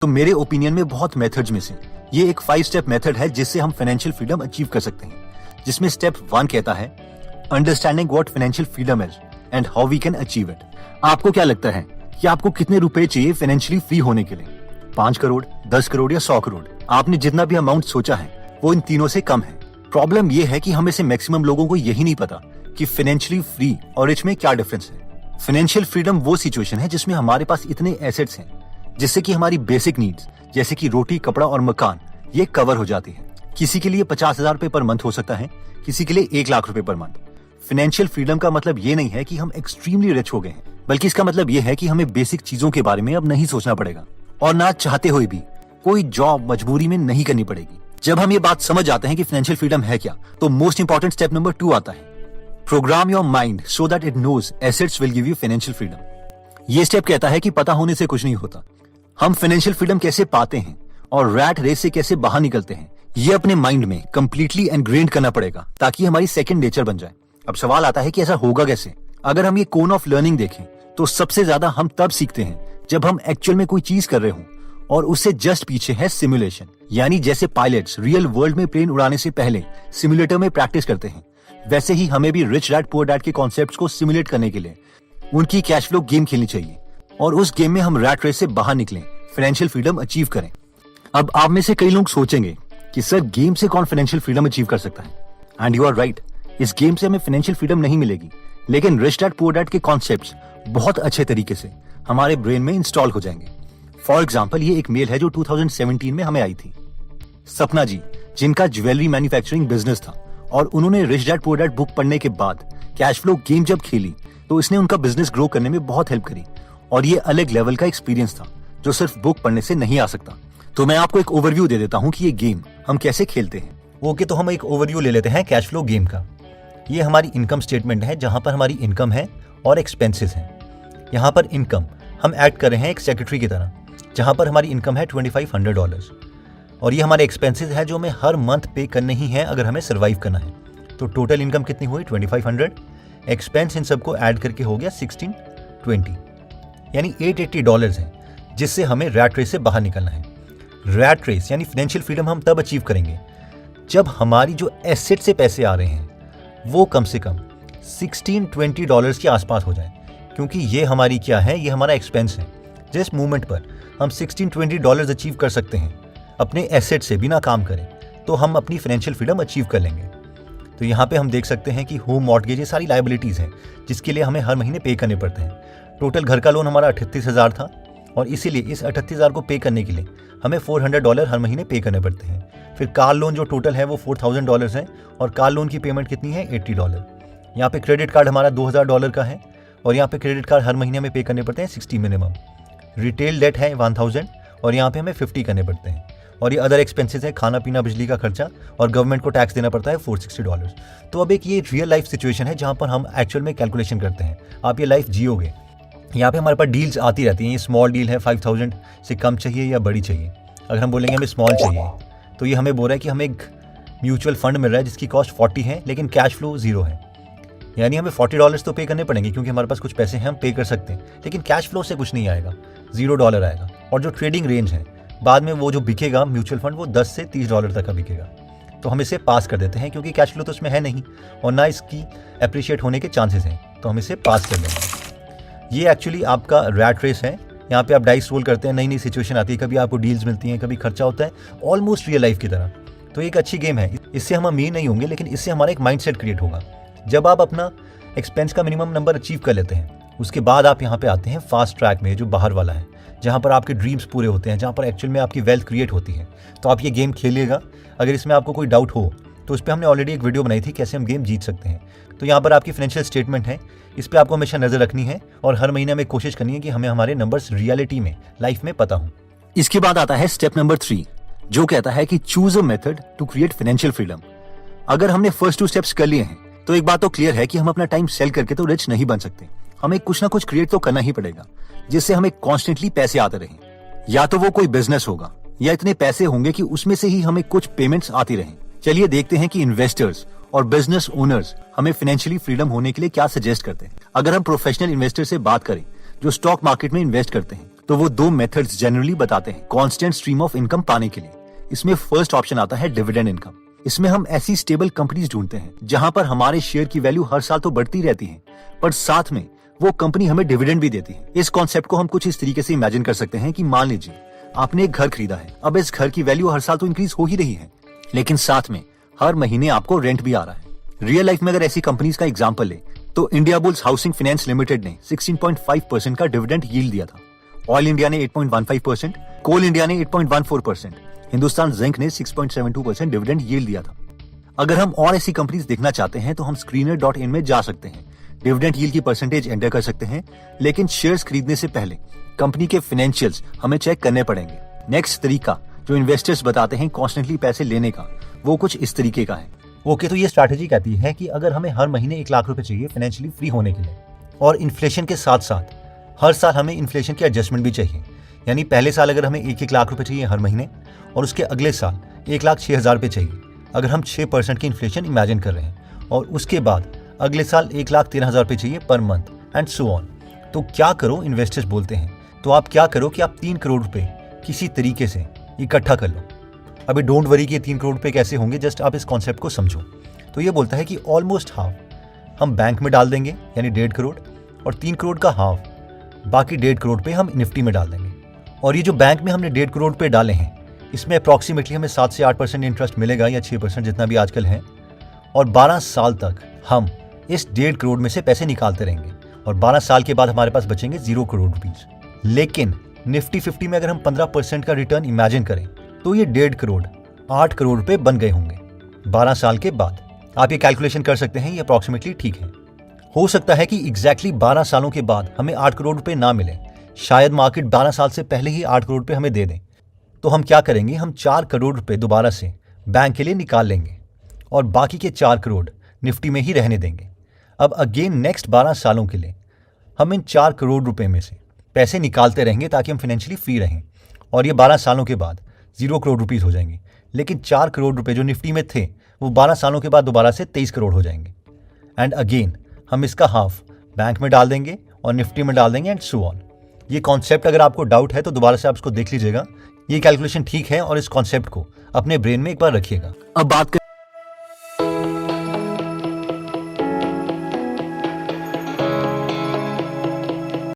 तो मेरे ओपिनियन में बहुत मेथड्स में से ये एक 5 स्टेप मेथड है जिससे हम फाइनेंशियल फ्रीडम अचीव कर सकते हैं, जिसमें स्टेप 1 कहता है understanding what financial freedom is and how we can achieve it. आपको क्या लगता है कि आपको कितने रुपए चाहिए फाइनेंशियली फ्री होने के लिए? 5 करोड़, 10 करोड़ या 100 करोड़? आपने जितना भी अमाउंट सोचा है वो इन तीनों से कम है। प्रॉब्लम ये है कि हम में से मैक्सिमम लोगों को यही नहीं पता कि फाइनेंशियली फ्री और रिच में क्या डिफरेंस है। फाइनेंशियल फ्रीडम वो सिचुएशन है जिसमें हमारे पास इतने एसेट्स हैं जिससे कि हमारी बेसिक नीड्स जैसे कि रोटी, कपड़ा और मकान ये कवर हो जाती है। किसी के लिए 50,000 रुपए पर मंथ हो सकता है, किसी के लिए 1 लाख रुपए पर मंथ। फाइनेंशियल फ्रीडम का मतलब ये नहीं है कि हम एक्सट्रीमली रिच हो गए हैं, बल्कि इसका मतलब ये है कि हमें बेसिक चीजों के बारे में अब नहीं सोचना पड़ेगा और ना चाहते हुए भी कोई जॉब मजबूरी में नहीं करनी पड़ेगी। जब हम ये बात समझ जाते हैं कि फाइनेंशियल फ्रीडम है क्या, तो मोस्ट इंपॉर्टेंट स्टेप नंबर 2 आता है, program your mind so that it knows assets will give you financial freedom. ये स्टेप कहता है कि पता होने से कुछ नहीं होता। हम फाइनेंशियल फ्रीडम कैसे पाते हैं और रैट रेस से कैसे बाहर निकलते हैं, ये अपने माइंड में कंप्लीटली एनग्रेन्ड करना पड़ेगा ताकि हमारी सेकंड नेचर बन जाए। अब सवाल आता है कि ऐसा होगा कैसे? अगर हम ये कोन ऑफ लर्निंग देखें तो सबसे ज्यादा हम तब सीखते हैं जब हम एक्चुअल में कोई चीज कर रहे हों और उससे जस्ट पीछे है सिमुलेशन। यानी जैसे पायलट्स रियल वर्ल्ड में प्लेन उड़ाने से पहले सिमुलेटर में प्रैक्टिस करते हैं, वैसे ही हमें भी रिच डैड पुअर डैड के कॉन्सेप्ट्स को सिमुलेट करने के लिए उनकी कैश फ्लो गेम खेलनी चाहिए और उस गेम में हम रैट रेस से बाहर निकलें, फाइनेंशियल फ्रीडम अचीव करें। अब आप में से कई लोग सोचेंगे कि सर गेम से कौन फाइनेंशियल फ्रीडम अचीव कर सकता है? एंड यू आर राइट, इस गेम से हमें फाइनेंशियल फ्रीडम नहीं मिलेगी, लेकिन रिच डैड पुअर डैड के कॉन्सेप्ट्स बहुत अच्छे तरीके से हमारे ब्रेन में इंस्टॉल हो जाएंगे। फॉर एग्जाम्पल, ये एक मेल है जो 2017 में हमें आई थी। सपना जी, जिनका ज्वेलरी मैन्युफैक्चरिंग बिजनेस था और उन्होंने rich dad poor dad book पढ़ने के बाद कैश फ्लो गेम जब खेली तो इसने उनका बिजनेस ग्रो करने में बहुत हेल्प करी और ये अलग लेवल का एक्सपीरियंस था जो सिर्फ बुक पढ़ने से नहीं आ सकता। तो मैं आपको एक ओवरव्यू दे देता हूँ कि ये गेम हम कैसे खेलते हैं। ओके, तो हम एक ओवरव्यू ले लेते हैं कैश फ्लो गेम का। ये हमारी इनकम स्टेटमेंट है जहां पर हमारी इनकम है और एक्सपेंसेस हैं। यहाँ पर इनकम हम ऐड कर रहे हैं एक सेक्रेटरी की तरह, जहां पर हमारी इनकम है $2500 और ये हमारे एक्सपेंसेस है जो हमें हर मंथ पे करने ही है अगर हमें सर्वाइव करना है। तो टोटल इनकम कितनी हुई? 2500। एक्सपेंस इन सबको ऐड करके हो गया 1620, यानी $880 है, जिससे हमें रैट रेस से बाहर निकलना है। रैट रेस यानी फाइनेंशियल फ्रीडम हम तब अचीव करेंगे जब हमारी जो एसेट से पैसे आ रहे हैं वो कम से कम $1620 के आसपास हो जाए, क्योंकि ये हमारी क्या है, ये हमारा एक्सपेंस है। जिस मूवमेंट पर हम $1620 अचीव कर सकते हैं अपने एसेट से बिना काम करें, तो हम अपनी फाइनेंशियल फ्रीडम अचीव कर लेंगे। तो यहाँ पे हम देख सकते हैं कि होम मॉर्टगेज, ये सारी लायबिलिटीज़ हैं जिसके लिए हमें हर महीने पे करने पड़ते हैं। टोटल घर का लोन हमारा 38,000 था और इसीलिए इस 38,000 को पे करने के लिए हमें $400 हर महीने पे करने पड़ते हैं। फिर कार लोन जो टोटल है वो $4,000 है और कार लोन की पेमेंट कितनी है? $80। यहाँ पे क्रेडिट कार्ड हमारा $2,000 का है और यहाँ पे क्रेडिट कार्ड हर महीने में पे करने पड़ते हैं 60 मिनिमम। रिटेल डेट है 1000 और यहाँ पे हमें 50 करने पड़ते हैं। और ये अदर एक्सपेंसेस है, खाना पीना, बिजली का खर्चा, और गवर्नमेंट को टैक्स देना पड़ता है $460। तो अब एक ये रियल लाइफ सिचुएशन है जहाँ पर हम एक्चुअल में कैलकुलेशन करते हैं। आप ये लाइफ जियोगे। यहाँ पे हमारे पास डील्स आती रहती हैं। ये स्मॉल डील है, 5000 से कम चाहिए या बड़ी चाहिए। अगर हम बोलेंगे हमें स्मॉल चाहिए तो ये हमें बोल रहा है कि हमें एक म्यूचुअल फंड मिल रहा है जिसकी कॉस्ट 40 है लेकिन कैश फ्लो 0 है, यानी हमें $40 तो पे करने पड़ेंगे क्योंकि हमारे पास कुछ पैसे हैं, हम पे कर सकते हैं, लेकिन कैश फ्लो से कुछ नहीं आएगा, $0 आएगा। और जो ट्रेडिंग रेंज है बाद में वो जो बिकेगा म्यूचुअल फंड वो $10 से $30 तक का बिकेगा। तो हम इसे पास कर देते हैं क्योंकि कैश फ्लो तो उसमें है नहीं और ना इसकी अप्रिशिएट होने के चांसेस हैं, तो हम इसे पास कर देंगे। ये एक्चुअली आपका रैट रेस है। यहाँ पे आप डाइस रोल करते हैं, नई नई सिचुएशन आती है, कभी आपको डील्स मिलती हैं, कभी खर्चा होता है, ऑलमोस्ट रियल लाइफ की तरह। तो एक अच्छी गेम है। इससे हम अमीर नहीं होंगे लेकिन इससे हमारा एक माइंडसेट क्रिएट होगा। जब आप अपना एक्सपेंस का मिनिमम नंबर अचीव कर लेते हैं उसके बाद आप यहाँ पे आते हैं फास्ट ट्रैक में, जो बाहर वाला है, जहाँ पर आपके ड्रीम्स पूरे होते हैं, जहाँ पर एक्चुअल में आपकी वेल्थ क्रिएट होती है। तो आप ये गेम खेलिएगा। अगर इसमें आपको कोई डाउट हो तो उस पर हमने ऑलरेडी एक वीडियो बनाई थी कैसे हम गेम जीत सकते हैं। तो यहाँ पर आपकी फाइनेंशियल स्टेटमेंट है, इस पर आपको हमेशा नजर रखनी है और हर महीने हमें कोशिश करनी है कि हमें हमारे नंबर्स रियलिटी में, लाइफ में पता हो। इसके बाद आता है स्टेप नंबर 3, जो कहता है कि choose a method to create financial freedom. अगर हमने फर्स्ट 2 स्टेप्स कर लिए हैं तो एक बात तो क्लियर है कि हम अपना टाइम सेल करके तो रिच नहीं बन सकते। हमें कुछ ना कुछ क्रिएट तो करना ही पड़ेगा जिससे हमें कॉन्स्टेंटली पैसे आते रहें। या तो वो कोई बिजनेस होगा या इतने पैसे होंगे कि उसमें से ही हमें कुछ पेमेंट्स आती रहें। चलिए देखते हैं कि इन्वेस्टर्स और बिजनेस ओनर्स हमें फाइनेंशियली फ्रीडम होने के लिए क्या सजेस्ट करते हैं। अगर हम प्रोफेशनल इन्वेस्टर से बात करें जो स्टॉक मार्केट में इन्वेस्ट करते हैं तो वो दो मेथड्स जनरली बताते हैं कांस्टेंट स्ट्रीम ऑफ इनकम पाने के लिए। इसमें फर्स्ट ऑप्शन आता है डिविडेंड इनकम। इसमें हम ऐसी स्टेबल कंपनीज ढूंढते हैं जहां पर हमारे शेयर की वैल्यू हर साल तो बढ़ती रहती है, पर साथ में वो कंपनी हमें डिविडेंड भी देती है। इस कॉन्सेप्ट को हम कुछ इस तरीके से इमेजिन कर सकते हैं कि मान लीजिए आपने एक घर खरीदा है। अब इस घर की वैल्यू हर साल तो इंक्रीज हो ही रही है, लेकिन साथ में हर महीने आपको रेंट भी आ रहा है। रियल लाइफ में अगर ऐसी कंपनीज का एग्जांपल ले तो India bulls housing finance limited ने 16.5% का डिविडेंड यील्ड दिया था। ऑयल इंडिया ने 8.15%, कोल इंडिया ने 8.14%, हिंदुस्तान जिंक ने 6.72% डिविडेंड यील्ड दिया था। अगर हम और ऐसी कंपनीज देखना चाहते हैं तो हम screener.in में जा सकते हैं, डिविडेंड यील्ड की परसेंटेज एंटर कर सकते हैं, लेकिन शेयर्स खरीदने से पहले कंपनी के फाइनेंशियल्स हमें चेक करने पड़ेंगे। नेक्स्ट तरीका जो इन्वेस्टर्स बताते हैं कॉन्स्टेंटली पैसे लेने का, वो कुछ इस तरीके का है। ओके, तो ये स्ट्रैटेजी कहती है कि अगर हमें हर महीने 1 लाख रुपए चाहिए फाइनेंशियली फ्री होने के लिए, और इन्फ्लेशन के साथ साथ हर साल हमें इन्फ्लेशन की एडजस्टमेंट भी चाहिए, यानी पहले साल अगर हमें 1-1 लाख रुपए चाहिए हर महीने, और उसके अगले साल 1,06,000 रुपये चाहिए, अगर हम 6% की इन्फ्लेशन इमेजिन कर रहे हैं, और उसके बाद अगले साल 1,13,000 रुपये चाहिए per month and so on. तो क्या करो, इन्वेस्टर्स बोलते हैं, तो आप क्या करो कि आप 3 करोड़ रुपए किसी तरीके से इकट्ठा कर लो। अभी डोंट वरी कि 3 करोड़ रुपए कैसे होंगे, जस्ट आप इस कॉन्सेप्ट को समझो। तो ये बोलता है कि ऑलमोस्ट हाफ हम बैंक में डाल देंगे, यानी 1.5 करोड़, और 3 करोड़ का हाफ बाकी 1.5 करोड़ पे हम निफ्टी में डाल देंगे। और ये जो बैंक में हमने 1.5 करोड़ पे डाले हैं, इसमें अप्रॉक्सीमेटली हमें 7 से 8% इंटरेस्ट मिलेगा, या 6% जितना भी आजकल है, और 12 साल तक हम इस 1.5 करोड़ में से पैसे निकालते रहेंगे, और 12 साल के बाद हमारे पास बचेंगे 0 करोड़ रुपीज। लेकिन निफ्टी 50 में अगर हम 15% का रिटर्न इमेजिन करें तो ये 1.5 करोड़ 8 करोड़ रुपए बन गए होंगे 12 साल के बाद। आप ये कैलकुलेशन कर सकते हैं, ये अप्रॉक्सीमेटली ठीक है। हो सकता है कि एग्जैक्टली 12 सालों के बाद हमें 8 करोड़ रुपए ना मिले, शायद मार्केट 12 साल से पहले ही 8 करोड़ रुपए हमें दे दें। तो हम क्या करेंगे, हम 4 करोड़ रुपए दोबारा से बैंक के लिए निकाल लेंगे, और बाकी के 4 करोड़ निफ्टी में ही रहने देंगे। अब अगेन नेक्स्ट 12 सालों के लिए हम इन 4 करोड़ रुपए में से पैसे निकालते रहेंगे ताकि हम फाइनेंशियली फ्री रहें, और ये 12 सालों के बाद 0 करोड़ रुपीज़ हो जाएंगे। लेकिन 4 करोड़ रुपए जो निफ्टी में थे वो 12 सालों के बाद दोबारा से 23 करोड़ हो जाएंगे, एंड अगेन हम इसका हाफ बैंक में डाल देंगे और निफ्टी में डाल देंगे एंड सो ऑन। ये कॉन्सेप्ट अगर आपको डाउट है तो दोबारा से आप इसको देख लीजिएगा, ये कैलकुलेशन ठीक है, और इस कॉन्सेप्ट को अपने ब्रेन में एक बार रखिएगा। अब बात